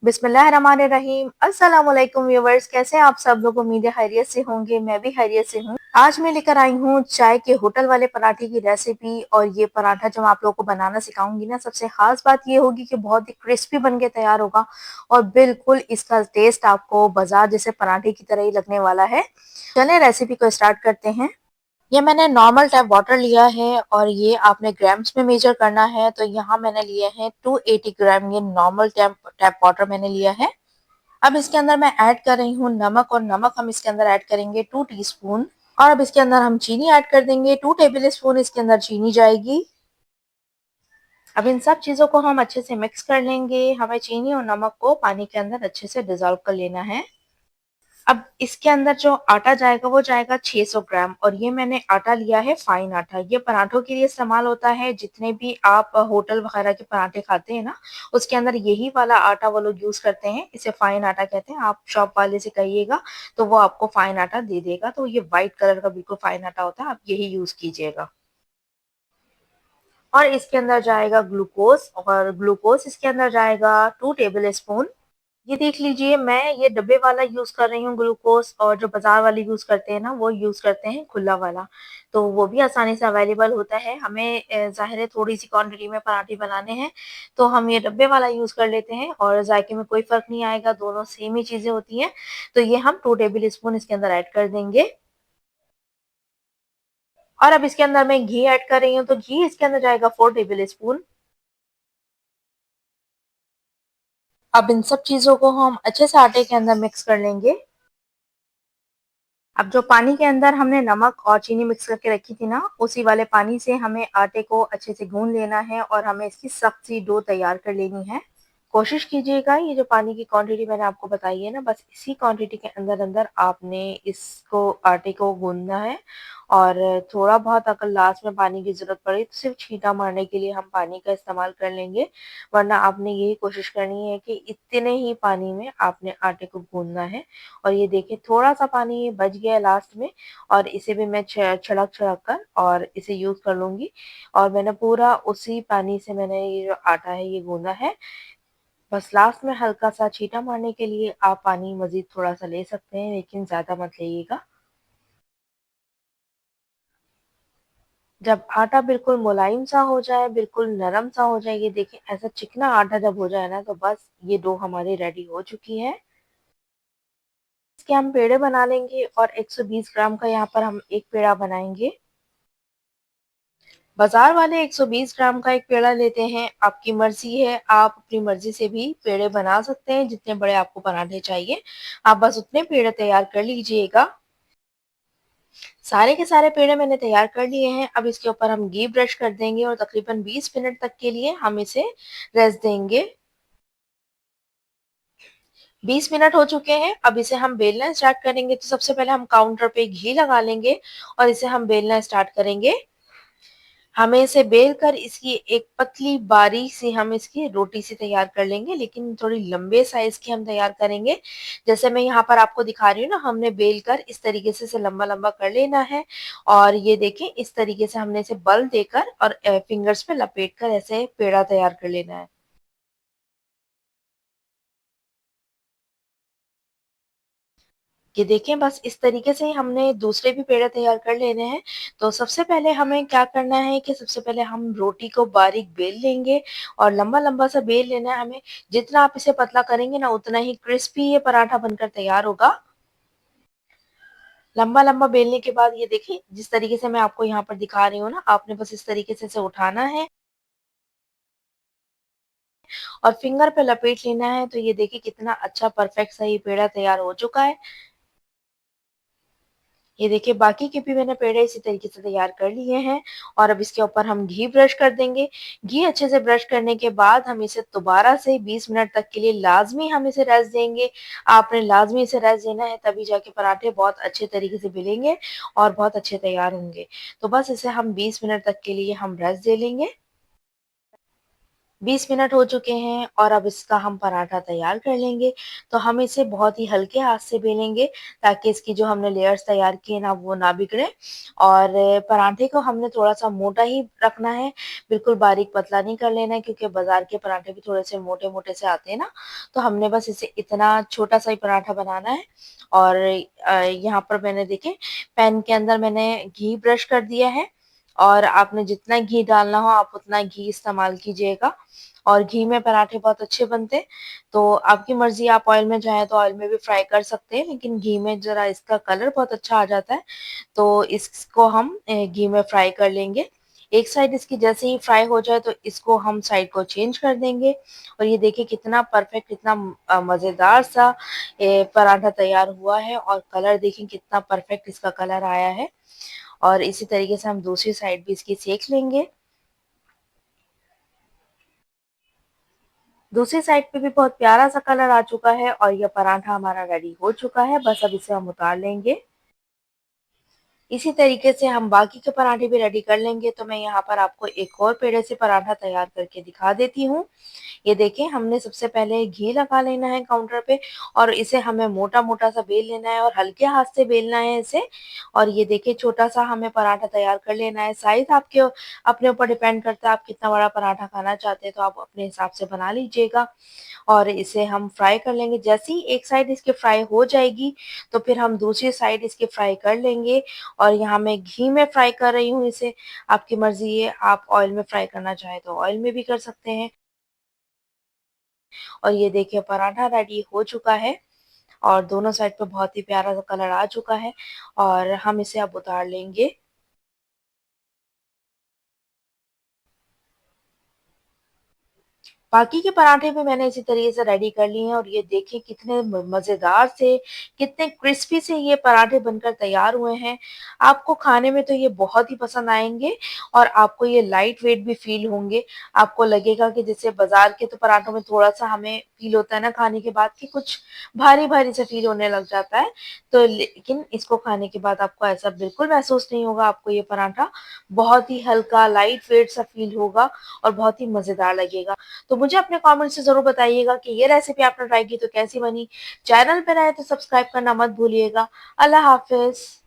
बिस्मिल्लाहिर्रहमानिर्रहीम। अस्सलाम वालेकुम व्यूवर्स, कैसे हैं आप सब लोग? उम्मीद है खैरियत से होंगे। मैं भी खैरियत से हूँ। आज मैं लेकर आई हूँ चाय के होटल वाले पराठे की रेसिपी। और ये पराठा जब आप लोगों को बनाना सिखाऊंगी ना, सबसे खास बात ये होगी कि बहुत ही क्रिस्पी बन के तैयार होगा और बिल्कुल इसका टेस्ट आपको बाजार जैसे पराठे की तरह ही लगने वाला है। चलें रेसिपी को स्टार्ट करते हैं। ये मैंने नॉर्मल टैप वाटर लिया है और ये आपने ग्राम्स में मेजर करना है। तो यहाँ मैंने लिए हैं 280 ग्राम, ये नॉर्मल टैप टैप वाटर मैंने लिया है। अब इसके अंदर मैं ऐड कर रही हूँ नमक, और नमक हम इसके अंदर ऐड करेंगे 2 टीस्पून। और अब इसके अंदर हम चीनी ऐड कर देंगे, 2 टेबल स्पून इसके अंदर चीनी जाएगी। अब इन सब चीजों को हम अच्छे से मिक्स कर लेंगे। हमें चीनी और नमक को पानी के अंदर अच्छे से डिजोल्व कर लेना है। अब इसके अंदर जो आटा जाएगा वो जाएगा 600 ग्राम, और ये मैंने आटा लिया है फाइन आटा। ये पराठों के लिए इस्तेमाल होता है। जितने भी आप होटल वगैरह के पराठे खाते हैं ना, उसके अंदर यही वाला आटा वो लोग यूज करते हैं। इसे फाइन आटा कहते हैं। आप शॉप वाले से कहिएगा तो वो आपको फाइन आटा दे देगा। तो ये व्हाइट कलर का बिल्कुल फाइन आटा होता है, आप यही यूज कीजिएगा। और इसके अंदर जाएगा ग्लूकोज, और ग्लूकोज इसके अंदर जाएगा 2 टेबल स्पून। ये देख लीजिए, मैं ये डब्बे वाला यूज कर रही हूँ ग्लूकोज, और जो बाजार वाले यूज करते हैं ना, वो यूज करते हैं खुला वाला। तो वो भी आसानी से अवेलेबल होता है। हमें जाहिर है थोड़ी सी क्वांटिटी में पराठे बनाने हैं, तो हम ये डब्बे वाला यूज कर लेते हैं और जायके में कोई फर्क नहीं आएगा, दोनों सेम ही चीजें होती हैं। तो ये हम 2 टेबल स्पून इसके अंदर ऐड कर देंगे। और अब इसके अंदर मैं घी ऐड कर रही हूँ, तो घी इसके अंदर जाएगा 4 टेबल स्पून। अब इन सब चीजों को हम अच्छे से आटे के अंदर मिक्स कर लेंगे। अब जो पानी के अंदर हमने नमक और चीनी मिक्स करके रखी थी ना, उसी वाले पानी से हमें आटे को अच्छे से गूंद लेना है और हमें इसकी सख्त सी डो तैयार कर लेनी है। कोशिश कीजिएगा ये जो पानी की क्वांटिटी मैंने आपको बताई है ना, बस इसी क्वांटिटी के अंदर अंदर आपने इसको आटे को गूंदना है। और थोड़ा बहुत अगर लास्ट में पानी की जरूरत पड़े तो सिर्फ छींटा मारने के लिए हम पानी का इस्तेमाल कर लेंगे। वरना आपने यही कोशिश करनी है कि इतने ही पानी में आपने आटे को गूंदना है। और ये देखिए थोड़ा सा पानी बच गया है लास्ट में, और इसे भी मैं छिड़क छिड़क कर और इसे यूज कर लूंगी। और मैंने पूरा उसी पानी से मैंने ये जो आटा है ये गूंदा है। बस लास्ट में हल्का सा छींटा मारने के लिए आप पानी मजीद थोड़ा सा ले सकते हैं, लेकिन ज्यादा मत लेइएगा। जब आटा बिल्कुल मुलायम सा हो जाए, बिल्कुल नरम सा हो जाए, ये देखिए ऐसा चिकना आटा जब हो जाए ना, तो बस ये डो हमारी रेडी हो चुकी है। इसके हम पेड़े बना लेंगे, और 120 ग्राम का यहाँ पर हम एक पेड़ा बनाएंगे। बाजार वाले 120 ग्राम का एक पेड़ा लेते हैं। आपकी मर्जी है, आप अपनी मर्जी से भी पेड़े बना सकते हैं, जितने बड़े आपको पराठे चाहिए आप बस उतने पेड़े तैयार कर लीजिएगा। सारे के सारे पेड़े मैंने तैयार कर लिए हैं। अब इसके ऊपर हम घी ब्रश कर देंगे और तकरीबन 20 मिनट तक के लिए हम इसे रेस्ट देंगे। 20 मिनट हो चुके हैं। अब इसे हम बेलना स्टार्ट करेंगे। तो सबसे पहले हम काउंटर पे घी लगा लेंगे और इसे हम बेलना स्टार्ट करेंगे। हमें इसे बेल कर इसकी एक पतली बारीक सी हम इसकी रोटी सी तैयार कर लेंगे, लेकिन थोड़ी लंबे साइज की हम तैयार करेंगे। जैसे मैं यहाँ पर आपको दिखा रही हूँ ना, हमने बेल कर इस तरीके से इसे लंबा लंबा कर लेना है। और ये देखें इस तरीके से हमने इसे बल देकर और फिंगर्स पे लपेट कर ऐसे पेड़ा तैयार कर लेना है। ये देखें बस इस तरीके से ही हमने दूसरे भी पेड़े तैयार कर लेने हैं। तो सबसे पहले हमें क्या करना है कि सबसे पहले हम रोटी को बारीक बेल लेंगे और लंबा-लंबा सा बेल लेना है हमें। जितना आप इसे पतला करेंगे ना, उतना ही क्रिस्पी ये पराठा बनकर तैयार होगा। लंबा-लंबा बेलने के बाद ये देखिए जिस तरीके से मैं आपको यहाँ पर दिखा रही हूँ ना, आपने बस इस तरीके से इसे उठाना है और फिंगर पे लपेट लेना है। तो ये देखिए कितना अच्छा परफेक्ट सा ये पेड़ा तैयार हो चुका है। ये देखिए बाकी के भी मैंने पेड़े इसी तरीके से तैयार कर लिए हैं। और अब इसके ऊपर हम घी ब्रश कर देंगे। घी अच्छे से ब्रश करने के बाद हम इसे दोबारा से 20 मिनट तक के लिए लाजमी हम इसे रेस्ट देंगे। आपने लाजमी इसे रेस्ट देना है, तभी जाके पराठे बहुत अच्छे तरीके से मिलेंगे और बहुत अच्छे तैयार होंगे। तो बस इसे हम 20 मिनट तक के लिए हम रेस्ट दे लेंगे। 20 मिनट हो चुके हैं और अब इसका हम पराठा तैयार कर लेंगे। तो हम इसे बहुत ही हल्के हाथ से बेलेंगे ताकि इसकी जो हमने लेयर्स तैयार किए ना वो ना बिगड़े और पराठे को हमने थोड़ा-सा मोटा ही रखना है, बिल्कुल बारीक पतला नहीं कर लेना है क्योंकि बाज़ार के पराठे भी थोड़े-से मोटे-मोटे से आते हैं ना, तो हमने बस इसे इतना छोटा-सा ही पराठा बनाना है और यहाँ पर मैंने देखिए पैन के अंदर मैंने घी ब्रश कर दिया है और आपने जितना घी डालना हो आप उतना घी इस्तेमाल कीजिएगा और घी में पराठे बहुत अच्छे बनते हैं। तो आपकी मर्ज़ी आप ऑयल में चाहें तो ऑयल में भी फ्राई कर सकते हैं, लेकिन घी में ज़रा इसका कलर बहुत अच्छा आ जाता है। तो इसको हम घी में फ्राई कर लेंगे। एक साइड इसकी जैसे ही फ्राई हो जाए तो इसको हम साइड को चेंज कर देंगे और ये देखिए कितना परफेक्ट कितना मज़ेदार सा पराठा तैयार हुआ है और कलर देखिए कितना परफेक्ट इसका कलर आया है। और इसी तरीके से हम दूसरी साइड भी इसकी सेक लेंगे। दूसरी साइड पे भी बहुत प्यारा सा कलर आ चुका है और ये पराठा हमारा रेडी हो चुका है। बस अब इसे हम उतार लेंगे। इसी तरीके से हम बाकी के पराठे भी रेडी कर लेंगे। तो मैं यहाँ पर आपको एक और पेड़े से पराठा तैयार करके दिखा देती हूँ। ये देखिए हमने सबसे पहले घी लगा लेना है काउंटर पे और इसे हमें मोटा-मोटा सा बेल लेना है और हल्के हाथ से बेलना है इसे और ये देखिए छोटा-सा हमें पराठा तैयार कर लेना है। साइज़ आपके अपने ऊपर डिपेंड करता है आप कितना बड़ा पराठा खाना चाहते हैं तो आप अपने हिसाब से बना लीजिएगा और इसे हम फ्राई कर लेंगे। जैसे ही एक साइड इसकी फ्राई हो जाएगी तो फिर हम दूसरी साइड इसकी फ्राई कर लेंगे और यहाँ मैं घी में फ्राई कर रही हूँ इसे। आपकी मर्ज़ी है आप ऑयल में फ्राई करना चाहें तो ऑयल में भी कर सकते हैं। और ये देखिए पराठा रेडी हो चुका है और दोनों साइड पे बहुत ही प्यारा सा कलर आ चुका है और हम इसे अब उतार लेंगे। बाकी के पराठे भी मैंने इसी तरीके से रेडी कर लिए हैं और ये देखिए कितने मज़ेदार से, कितने क्रिस्पी से ये पराठे बनकर तैयार हुए हैं। आपको खाने में तो ये बहुत ही पसंद आएँगे और आपको ये लाइट वेट भी फ़ील होंगे। आपको लगेगा कि जैसे बाज़ार के तो पराठों में थोड़ा-सा हमें फ़ील होता है ना खाने के बाद कि कुछ भारी-भारी सा फ़ील होने लग जाता है। तो लेकिन इसको खाने के बाद आपको ऐसा बिल्कुल महसूस नहीं होगा। आपको ये पराठा बहुत ही हल्का लाइट वेट सा फ़ील होगा और बहुत ही मज़ेदार लगेगा। तो मुझे अपने कमेंट से ज़रूर बताइएगा कि ये रेसिपी आपने ट्राई की तो कैसी बनी? चैनल पे नए हैं तो सब्सक्राइब करना मत भूलिएगा। अल्लाह हाफ़िज़।